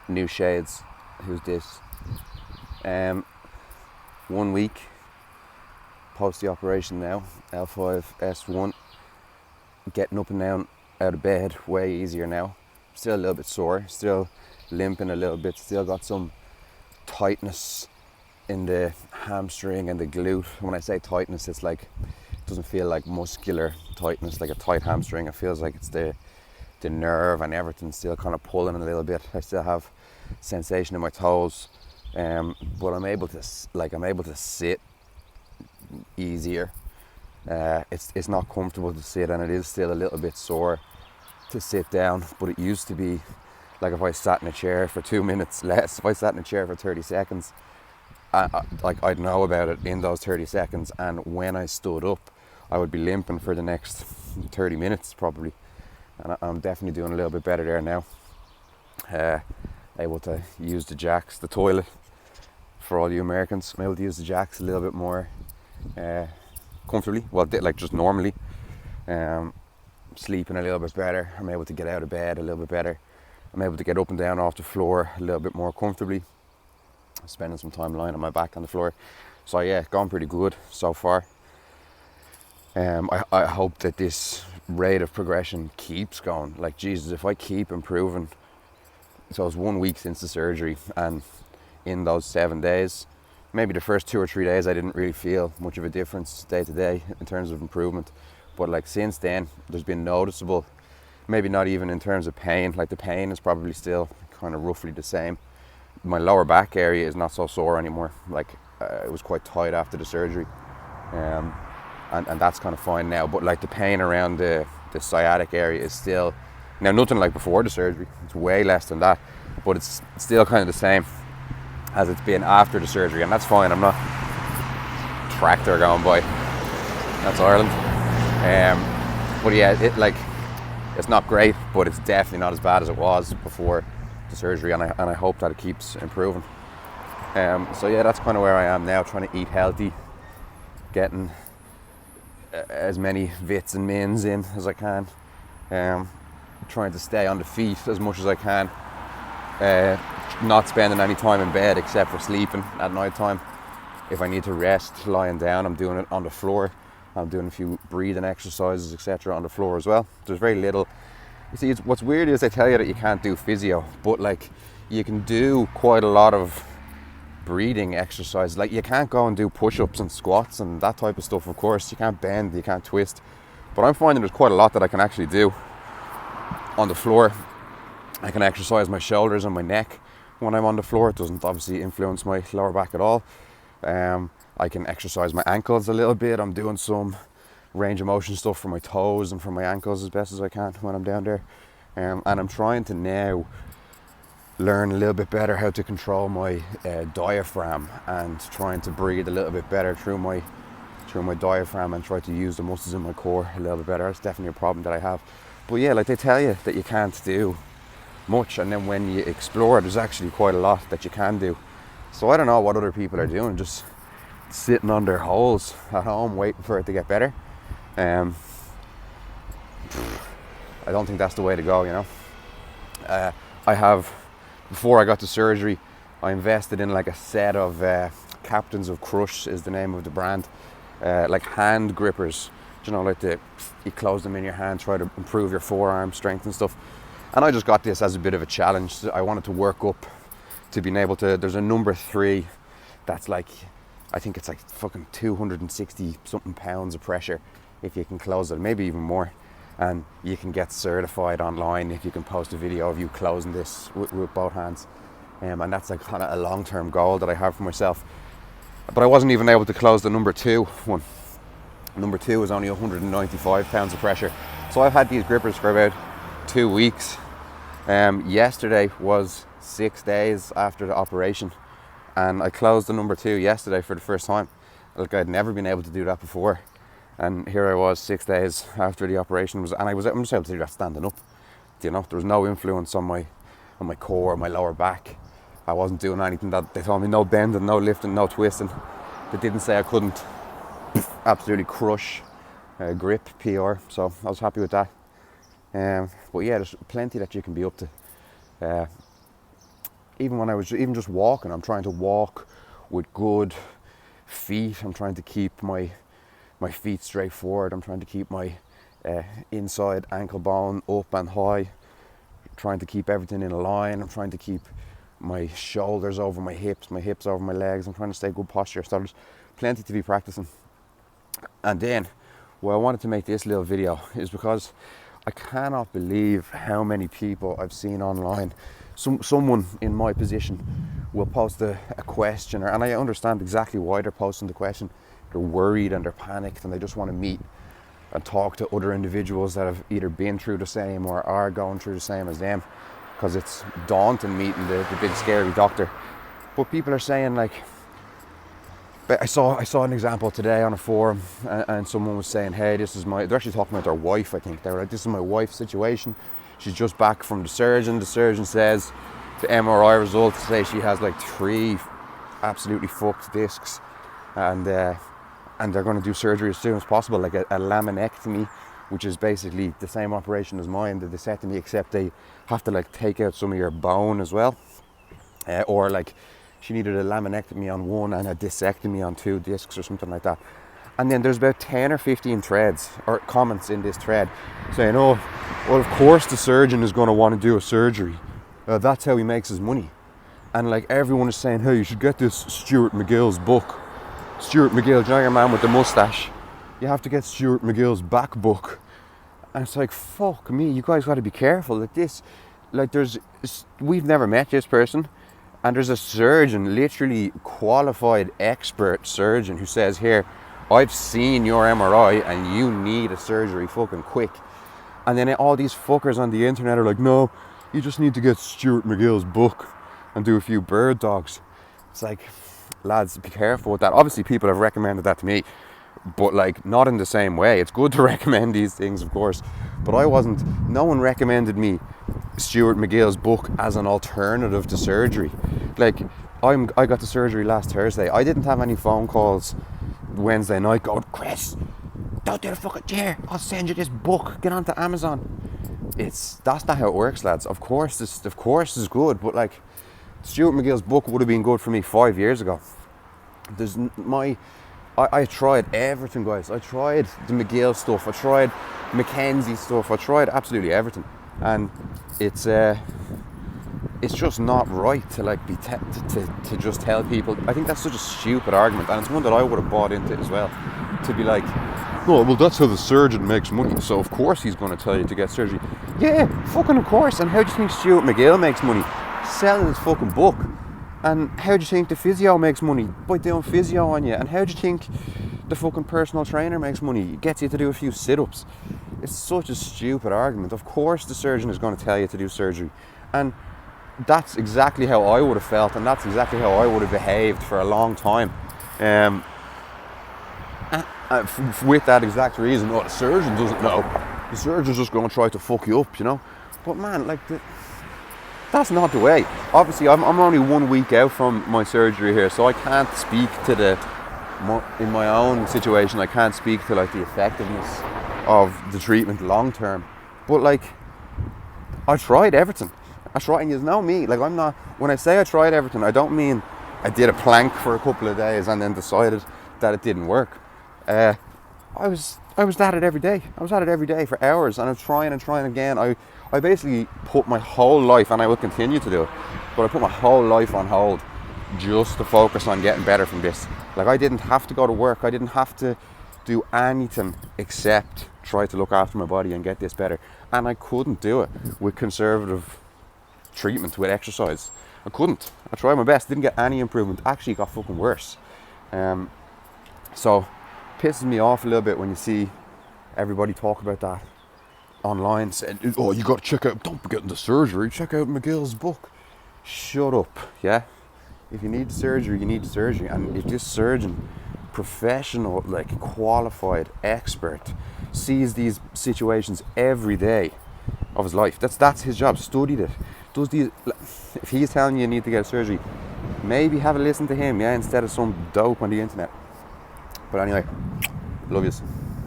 new shades. Who's this? 1 week post the operation now, L5S1. Getting up and down out of bed way easier now. Still a little bit sore, still limping a little bit, still got some tightness in the hamstring and the glute. When I say tightness, it's like, it doesn't feel like muscular tightness, like a tight hamstring. It feels like it's the nerve and everything still kind of pulling a little bit. I still have sensation in my toes, but I'm able to sit easier. It's not comfortable to sit, and it is still a little bit sore to sit down, but it used to be like if I sat in a chair for 2 minutes less, if I sat in a chair for 30 seconds, I'd know about it in those 30 seconds, and when I stood up I would be limping for the next 30 minutes probably, and I'm definitely doing a little bit better there now. Able to use the jacks, the toilet, for all you Americans. I'm able to use the jacks a little bit more comfortably, well, like just normally. Sleeping a little bit better. I'm able to get out of bed a little bit better. I'm able to get up and down off the floor a little bit more comfortably. Spending some time lying on my back on the floor. So yeah, gone pretty good so far. I hope that this rate of progression keeps going. Like, Jesus, if I keep improving. So it's 1 week since the surgery, and in those 7 days, maybe the first 2 or 3 days I didn't really feel much of a difference day to day in terms of improvement, but like since then there's been noticeable, maybe not even in terms of pain. Like the pain is probably still kind of roughly the same. My lower back area is not so sore anymore. Like it was quite tight after the surgery, and that's kind of fine now, but like the pain around the sciatic area is still, now nothing like before the surgery, it's way less than that, but it's still kind of the same as it's been after the surgery, and that's fine. I'm not tractor going by, that's Ireland. But yeah, it's not great, but it's definitely not as bad as it was before the surgery, and I hope that it keeps improving. So yeah, that's kind of where I am now, trying to eat healthy, getting as many vits and mins in as I can, trying to stay on the feet as much as I can, not spending any time in bed except for sleeping at night time. If I need to rest lying down, I'm doing it on the floor. I'm doing a few breathing exercises, etc. on the floor as well. There's very little. You see, what's weird is they tell you that you can't do physio, but like you can do quite a lot of breathing exercises. Like you can't go and do push-ups and squats and that type of stuff, of course. You can't bend, you can't twist. But I'm finding there's quite a lot that I can actually do on the floor. I can exercise my shoulders and my neck when I'm on the floor. It doesn't obviously influence my lower back at all. I can exercise my ankles a little bit. I'm doing some range of motion stuff for my toes and for my ankles as best as I can when I'm down there. And I'm trying to now learn a little bit better how to control my diaphragm, and trying to breathe a little bit better through my diaphragm, and try to use the muscles in my core a little bit better. That's definitely a problem that I have. But yeah, like they tell you that you can't do much, and then when you explore, there's actually quite a lot that you can do. So I don't know what other people are doing, just sitting on their holes at home waiting for it to get better. I don't think that's the way to go, you know. I have, before I got the surgery, I invested in like a set of Captains of Crush is the name of the brand, like hand grippers, you know, like you close them in your hand, try to improve your forearm strength and stuff. And I just got this as a bit of a challenge. I wanted to work up to being able to, there's a number 3 that's like, I think it's like fucking 260 something pounds of pressure if you can close it, maybe even more. And you can get certified online if you can post a video of you closing this with both hands. And that's like kind of a long-term goal that I have for myself. But I wasn't even able to close the number 2 one. Number 2 is only 195 pounds of pressure. So I've had these grippers for about 2 weeks. Yesterday was 6 days after the operation, and I closed the number 2 yesterday for the first time. Like I'd never been able to do that before, and here I was 6 days after the operation I'm just able to do that standing up. You know, there was no influence on my core, my lower back. I wasn't doing anything that they told me, no bending, no lifting, no twisting. They didn't say I couldn't absolutely crush grip PR, so I was happy with that. But yeah, there's plenty that you can be up to. even when I was even just walking, I'm trying to walk with good feet. I'm trying to keep my feet straight forward. I'm trying to keep my inside ankle bone up and high. Trying to keep everything in a line. I'm trying to keep my shoulders over my hips over my legs. I'm trying to stay good posture. So there's plenty to be practicing. And then why I wanted to make this little video is because I cannot believe how many people I've seen online. Someone in my position will post a question, and I understand exactly why they're posting the question. They're worried and they're panicked and they just want to meet and talk to other individuals that have either been through the same or are going through the same as them, because it's daunting meeting the big scary doctor. But people are saying, like, I saw an example today on a forum, and someone was saying, hey, this is they're actually talking about their wife, I think. They were like, this is my wife's situation. She's just back from the surgeon. The surgeon says the MRI results say she has like 3 absolutely fucked discs, and they're going to do surgery as soon as possible, like a laminectomy, which is basically the same operation as mine, the discectomy, except they have to like take out some of your bone as well, or like she needed a laminectomy on 1 and a discectomy on 2 discs or something like that. And then there's about 10 or 15 threads or comments in this thread saying, oh, well, of course the surgeon is going to want to do a surgery. That's how he makes his money. And like everyone is saying, hey, you should get this Stuart McGill's book. Stuart McGill, you know, your man with the mustache. You have to get Stuart McGill's back book. And it's like, fuck me, you guys got to be careful. Like this, like we've never met this person. And there's a surgeon, literally qualified expert surgeon, who says, here, I've seen your MRI and you need a surgery fucking quick. And then all these fuckers on the internet are like, no, you just need to get Stuart McGill's book and do a few bird dogs. It's like, lads, be careful with that. Obviously people have recommended that to me, but like not in the same way. It's good to recommend these things, of course, but no one recommended me Stuart McGill's book as an alternative to surgery. Like I got the surgery last Thursday. I didn't have any phone calls Wednesday night going, Chris, don't do the fucking chair, I'll send you this book, get onto Amazon. That's not how it works, lads. Of course this is good, but like Stuart McGill's book would have been good for me 5 years ago. I tried everything, guys. I tried the McGill stuff, I tried Mackenzie stuff, I tried absolutely everything, and it's just not right to like to just tell people. I think that's such a stupid argument, and it's one that I would have bought into as well, to be like, no, well, that's how the surgeon makes money, so of course he's going to tell you to get surgery. Yeah, fucking of course. And how do you think Stuart McGill makes money? Selling his fucking book. And how do you think the physio makes money? By doing physio on you. And how do you think the fucking personal trainer makes money? He gets you to do a few sit-ups. It's such a stupid argument. Of course the surgeon is going to tell you to do surgery. And that's exactly how I would have felt, and that's exactly how I would have behaved for a long time. With that exact reason, the surgeon doesn't know. The surgeon's just going to try to fuck you up, you know? But man, like, that's not the way. Obviously, I'm only 1 week out from my surgery here, so I can't speak to in my own situation, I can't speak to like the effectiveness of the treatment long term. But like, I tried everything. And you know me, like when I say I tried everything, I don't mean I did a plank for a couple of days and then decided that it didn't work. I was at it every day. I was at it every day for hours, and I was trying and trying again. I basically put my whole life, and I will continue to do it, but I put my whole life on hold just to focus on getting better from this. Like, I didn't have to go to work. I didn't have to do anything except try to look after my body and get this better. And I couldn't do it with conservative treatment, with exercise. I couldn't. I tried my best, didn't get any improvement. Actually got fucking worse. So pisses me off a little bit when you see everybody talk about that online, saying, oh, you got to check out, don't be getting the surgery, check out McGill's book. Shut up, yeah? If you need surgery, you need surgery. And if this surgeon, professional, like qualified expert, sees these situations every day of his life, that's his job, studied it, if he's telling you need to get surgery, maybe have a listen to him, yeah, instead of some dope on the internet. But anyway, love yous.